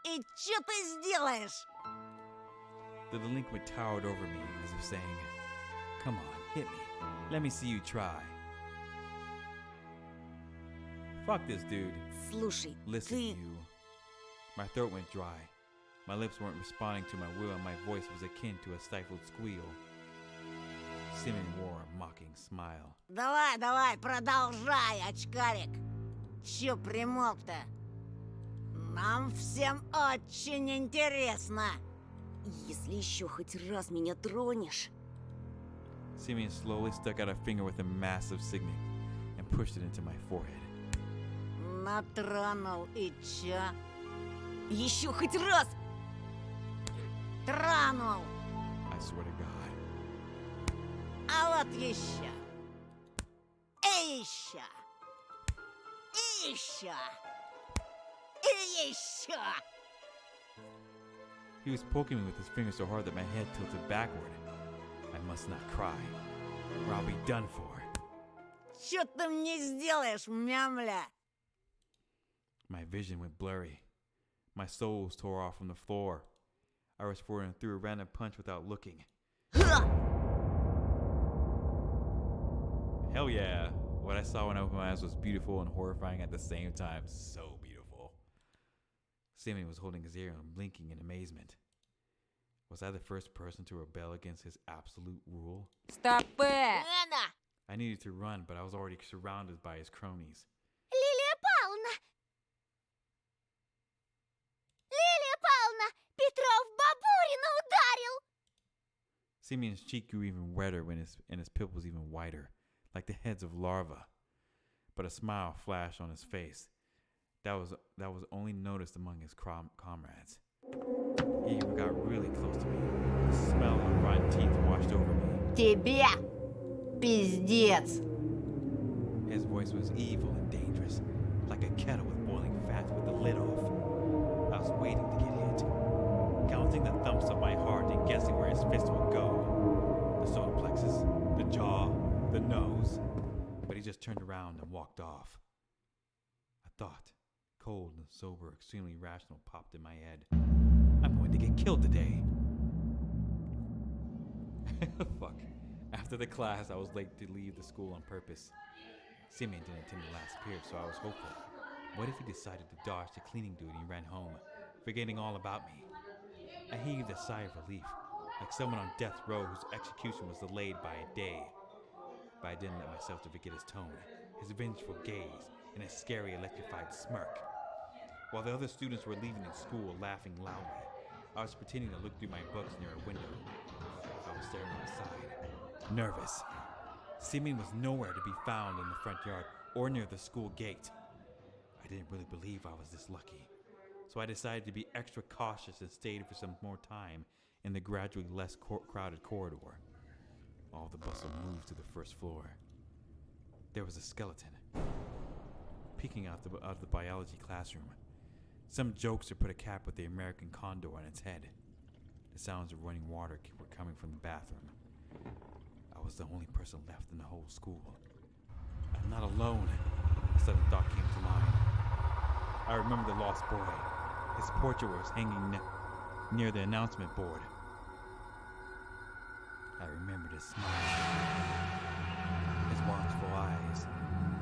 И что ты сделаешь? The delinquent towered over me as if saying, "Come on, hit me. Let me see you try." Fuck this dude. Слушай, Listen, ты... you. My throat went dry. My lips weren't responding to my will, and my voice was akin to a stifled squeal. Simeon wore a mocking smile. Давай, давай, продолжай, очкарик. Чё примолк-то? Нам всем очень интересно. Если еще хоть раз меня тронешь... Simeon slowly stuck out a finger with a massive signet and pushed it into my forehead. Натронул и чё? Еще хоть раз! Тронул! I swear to God. А вот еще! И еще! И еще! И еще! He was poking me with his finger so hard that my head tilted backward. I must not cry, or I'll be done for. Чё ты мне сделаешь, мямля? My vision went blurry. My soles tore off from the floor. I rushed forward and threw a random punch without looking. Ха! Hell yeah! What I saw when I opened my eyes was beautiful and horrifying at the same time. So beautiful. Simeon was holding his ear and blinking in amazement. Was I the first person to rebel against his absolute rule? Стопэ! Лена! I needed to run, but I was already surrounded by his cronies. Лилия Павловна! Лилия Павловна! Петров Бабурина ударил! Simeon's cheek grew even redder and his pupils even wider, like the heads of larvae. But a smile flashed on his face. That was only noticed among his comrades. He even got really close to me. The smell of rotten teeth washed over me. Тебе! Пиздец! His voice was evil and dangerous, like a kettle with boiling fat with the lid off. I was waiting to get hit, counting the thumps of my heart and guessing where his fist would go. The solar plexus, the jaw, the nose. But he just turned around and walked off. A thought, cold and sober, extremely rational, popped in my head. I'm going to get killed today. Fuck. After the class, I was late to leave the school on purpose. Simeon didn't attend the last period, so I was hopeful. What if he decided to dodge the cleaning duty and ran home, forgetting all about me? I heaved a sigh of relief, like someone on death row whose execution was delayed by a day. But I didn't let myself to forget his tone, his vengeful gaze, and his scary electrified smirk. While the other students were leaving the school laughing loudly, I was pretending to look through my books near a window. I was staring outside, nervous. Simeon was nowhere to be found in the front yard or near the school gate. I didn't really believe I was this lucky, so I decided to be extra cautious and stayed for some more time in the gradually less crowded corridor. All the bustle moved to the first floor. There was a skeleton peeking out of the biology classroom. Some jokester put a cap with the American condor on its head. The sounds of running water were coming from the bathroom. I was the only person left in the whole school. I'm not alone. A sudden thought came to mind. I remember the lost boy. His portrait was hanging near the announcement board. I remembered his smile, his watchful eyes,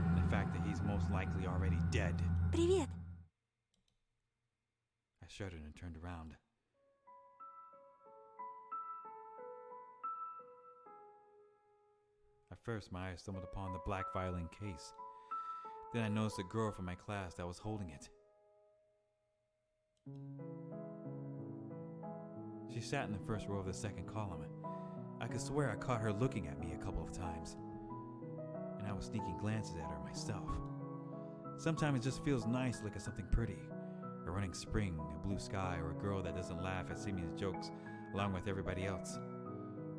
and the fact that he's most likely already dead. Привет! I shuddered and turned around. At first, my eyes stumbled upon the black violin case. Then I noticed a girl from my class that was holding it. She sat in the first row of the second column. I could swear I caught her looking at me a couple of times, and I was sneaking glances at her myself. Sometimes it just feels nice to look at something pretty. A running spring, a blue sky, or a girl that doesn't laugh at Simeon's jokes along with everybody else.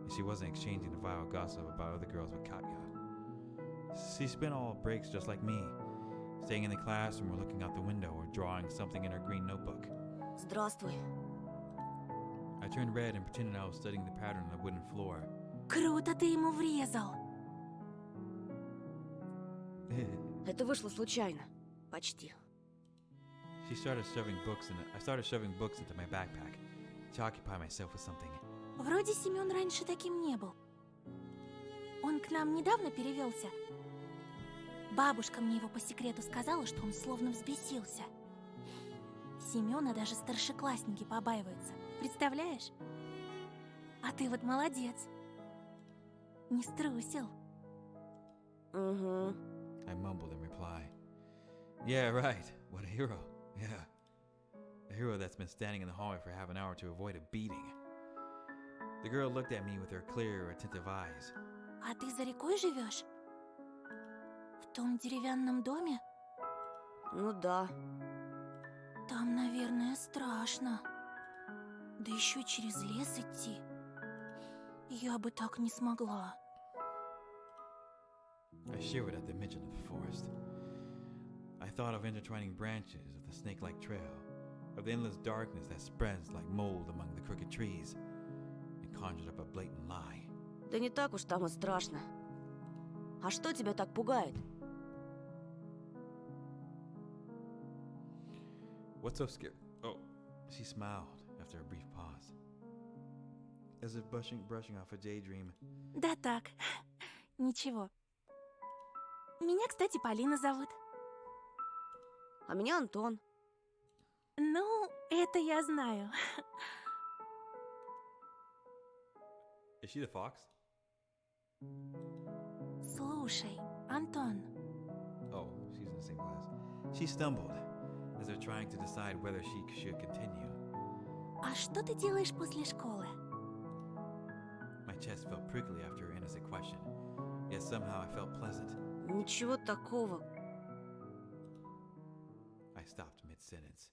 And she wasn't exchanging the vile gossip about other girls with Katya. She spent all breaks just like me, staying in the classroom or looking out the window or drawing something in her green notebook. Здравствуй. I turned red and pretended I was studying the pattern on the wooden floor. Круто ты ему врезал! Это вышло случайно. Почти. I started shoving books into my backpack to occupy myself with something. Вроде Семен раньше таким не был. Он к нам недавно перевелся. Бабушка мне его по секрету сказала, что он словно взбесился. Семена даже старшеклассники побаиваются. Представляешь? А ты вот молодец. Не струсил. Угу. I mumbled in reply. Yeah, right. What a hero. Yeah. A hero that's been standing in the hallway for half an hour to avoid a beating. The girl looked at me with her clear, attentive eyes. А ты за рекой живешь? В том деревянном доме? Ну да. Там, наверное, страшно. Да еще через лес идти. Я бы так не смогла. I shivered at the mention of the forest. I thought of intertwining branches of the snake-like trail, of the endless darkness that spreads like mold among the crooked trees, and conjured up a blatant lie. Да не так уж там и страшно. А что тебя так пугает? What's so scary? Oh, she smiled after a brief pause, as if brushing off a daydream. Да так, ничего. Меня, кстати, Полина зовут. А меня Антон. Ну, это я знаю. Is she the fox? Слушай, Антон, Oh, she's in the same class. She stumbled, as if trying to decide whether she should continue. а что ты делаешь после школы? My chest felt prickly after her innocent question, yet somehow I felt pleasant. Ничего такого. I stopped mid-sentence.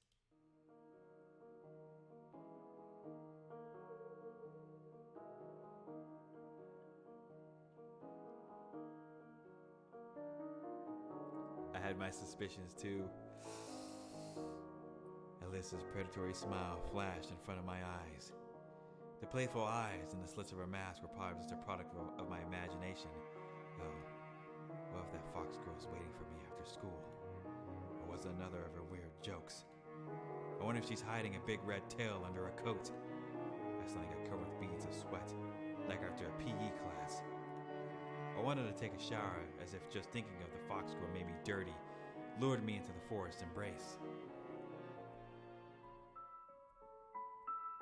I had my suspicions too. Alyssa's predatory smile flashed in front of my eyes. The playful eyes and the slits of her mask were probably just a product of my imagination. Though, what if that fox girl was waiting for me after school? Or was it another of her weird jokes? I wonder if she's hiding a big red tail under her coat. I suddenly got covered with beads of sweat, like after a PE class. I wanted to take a shower, as if just thinking of the fox girl made me dirty, lured me into the forest embrace.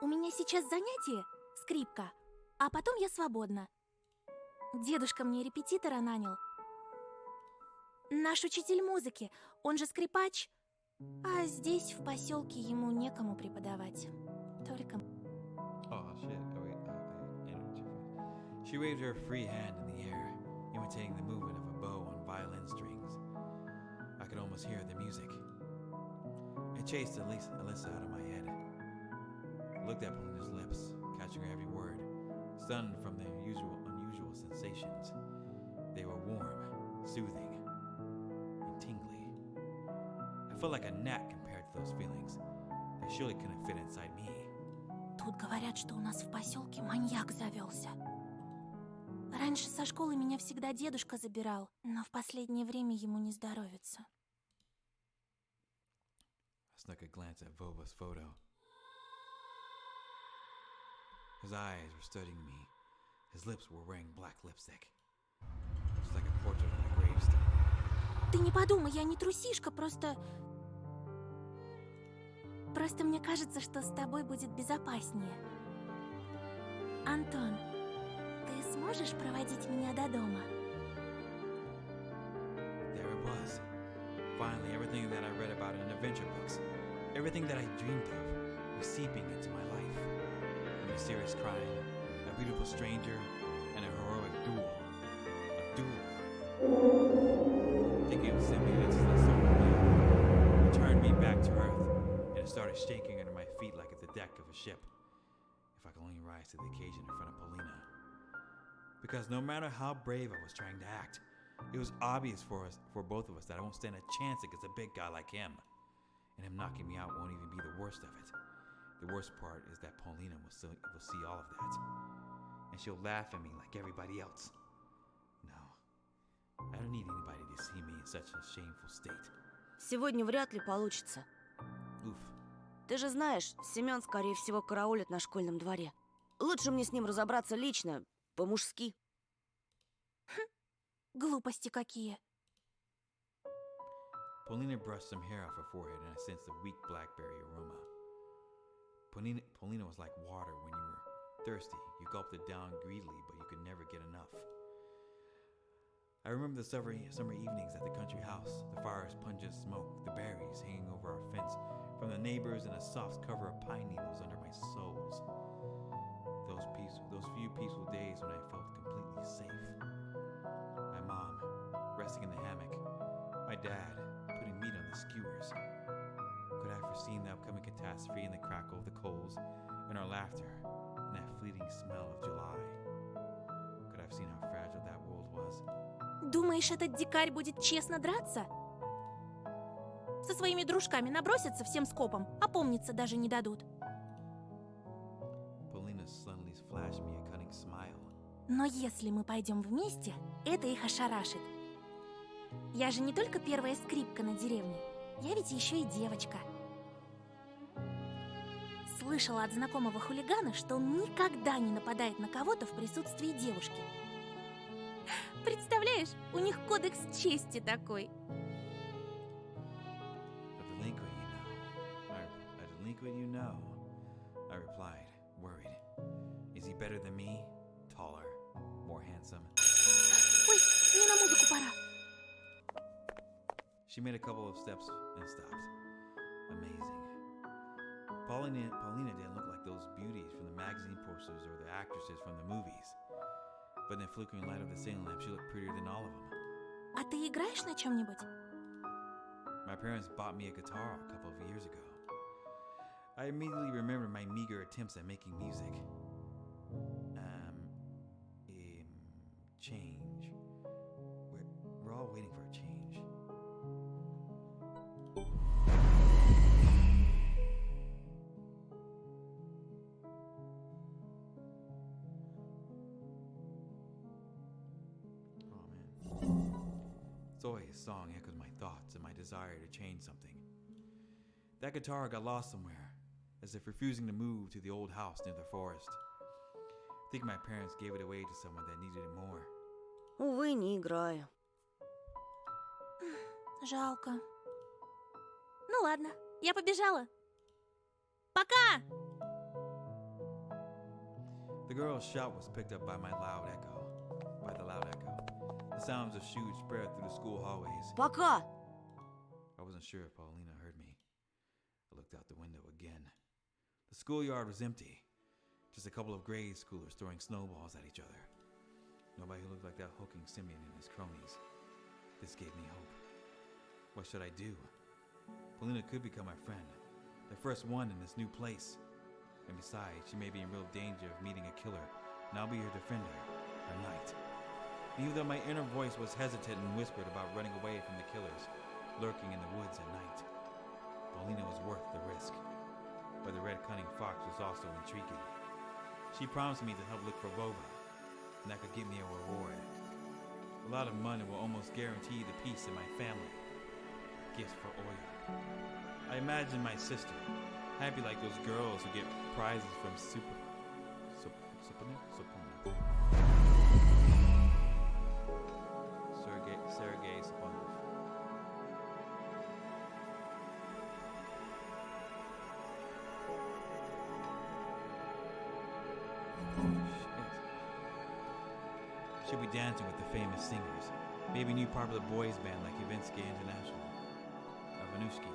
У меня сейчас занятие, скрипка, а потом я свободна. Дедушка мне репетитора нанял. Наш учитель музыки, он же скрипач. А здесь, в поселке, ему некому преподавать. Только... Oh shit! Oh wait, I entered too fast. She waved her free hand in the air, imitating the movement of a bow on violin strings. I could almost hear the music. It chased Alyssa out of my head. I looked at Polina's lips, catching her every word, stunned from their unusual sensations. They were warm, soothing, and tingly. I felt like a gnat compared to those feelings. They surely couldn't fit inside me. Тут говорят, что у нас в поселке маньяк завелся. Раньше со школы меня всегда дедушка забирал, но в последнее время ему не здоровится. I snuck a glance at Vova's photo. His eyes were studying me. His lips were wearing black lipstick. Just like a portrait on a gravestone. Ты не подумай, я не трусишка, просто мне кажется, что с тобой будет безопаснее. Антон, ты сможешь проводить меня до дома? There it was. Finally, everything that I read about in adventure books, everything that I dreamed of, was seeping into my life. A mysterious crime, a beautiful stranger, and a heroic duel. A duel. Thinking of simulations that someone turned me back to Earth, and it started shaking under my feet like at the deck of a ship. If I could only rise to the occasion in front of Polina. Because no matter how brave I was trying to act, it was obvious for both of us that I won't stand a chance against a big guy like him. And him knocking me out won't even be the worst of it. The worst part is that Polina will see all of that. And she'll laugh at me like everybody else. No, I don't need anybody to see me in such a shameful state. Сегодня вряд ли получится. Ты же знаешь, Семен, скорее всего, караулит на школьном дворе. Лучше мне с ним разобраться лично, по-мужски. Глупости какие. Paulina brushed some hair off her forehead and I sensed a weak blackberry aroma. Paulina was like water when you were thirsty. You gulped it down greedily, but you could never get enough. I remember the summer evenings at the country house, the fire's pungent smoke, the berries hanging over our fence from the neighbors, and a soft cover of pine needles under my soles. Those few peaceful days when I felt completely safe. My mom, resting in the hammock. My dad, putting meat on the skewers. Could I have foreseen the upcoming catastrophe in the crackle of the coals, in our laughter, and that fleeting smell of July? Could I have seen how fragile that world was? Думаешь, этот дикарь будет честно драться? Со своими дружками набросятся всем скопом, опомниться даже не дадут. Paulina suddenly flashed me a cunning smile. Но если мы пойдем вместе, это их ошарашит. Я же не только первая скрипка на деревне, я ведь еще и девочка. Слышала от знакомого хулигана, что он никогда не нападает на кого-то в присутствии девушки. Представляешь, у них кодекс чести такой. A delinquent you know, I replied, worried. Is he better than me? Taller, more handsome? Ой, мне на музыку пора. She made a couple of steps and stopped. Amazing. Paulina didn't look like those beauties from the magazine posters or the actresses from the movies. But in the flickering light of the sailing lamp, she looked prettier than all of them. А ты играешь на чем-нибудь? My parents bought me a guitar a couple of years ago. I immediately remembered my meager attempts at making music. Change. We're all waiting for a change. Oh man. Zoe's song echoes my thoughts and my desire to change something. That guitar got lost somewhere, as if refusing to move to the old house near the forest. I think my parents gave it away to someone that needed it more. Увы, не играю. Жалко. Ну ладно, я побежала. Пока! The girl's shout was picked up by the loud echo. The sounds of shoes spread through the school hallways. Пока! I wasn't sure if Paulina heard me. I looked out the window again. The schoolyard was empty. Just a couple of grade schoolers throwing snowballs at each other. Nobody who looked like that hulking simian and his cronies. This gave me hope. What should I do? Paulina could become my friend, the first one in this new place. And besides, she may be in real danger of meeting a killer, and I'll be her defender, her knight. And even though my inner voice was hesitant and whispered about running away from the killers, lurking in the woods at night, Paulina was worth the risk. But the red cunning fox was also intriguing. She promised me to help look for Vova, and that could give me a reward. A lot of money will almost guarantee the peace in my family. Gifts for Oya. I imagine my sister, happy like those girls who get prizes from Sergei Sapunov. She'll be dancing with the famous singers. Maybe a new popular boys band like Ivinsky International. Vanushki.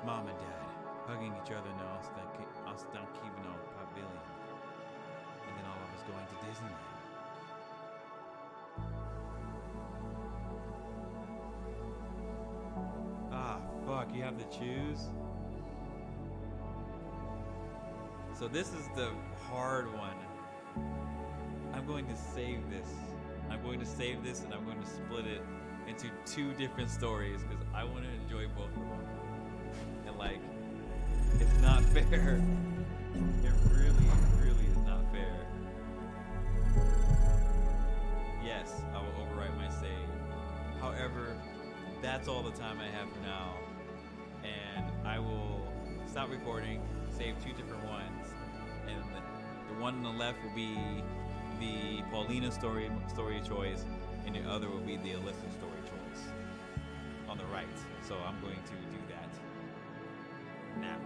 Mom and Dad hugging each other in the Ostankivno Pavilion. And then all of us going to Disneyland. Fuck, you have to choose? So this is the hard one. I'm going to save this. I'm going to save this and I'm going to split it into two different stories because I want to enjoy both of them. And like, it's not fair. fair. It really, really is not fair. Yes, I will overwrite my save. However, that's all the time I have for now. And I will stop recording, save two different ones. And the one on the left will be the Paulina story choice, and the other will be the Alyssa story choice on the right. So I'm going to do that now.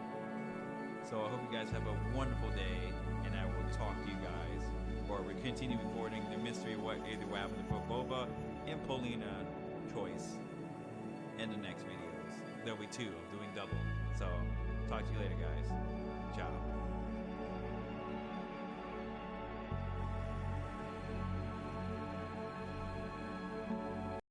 So I hope you guys have a wonderful day, and I will talk to you guys, or we continue recording the mystery of what happened to Boba and Paulina choice in the next videos. There'll be two. I'm doing double. So talk to you later, guys. Ciao.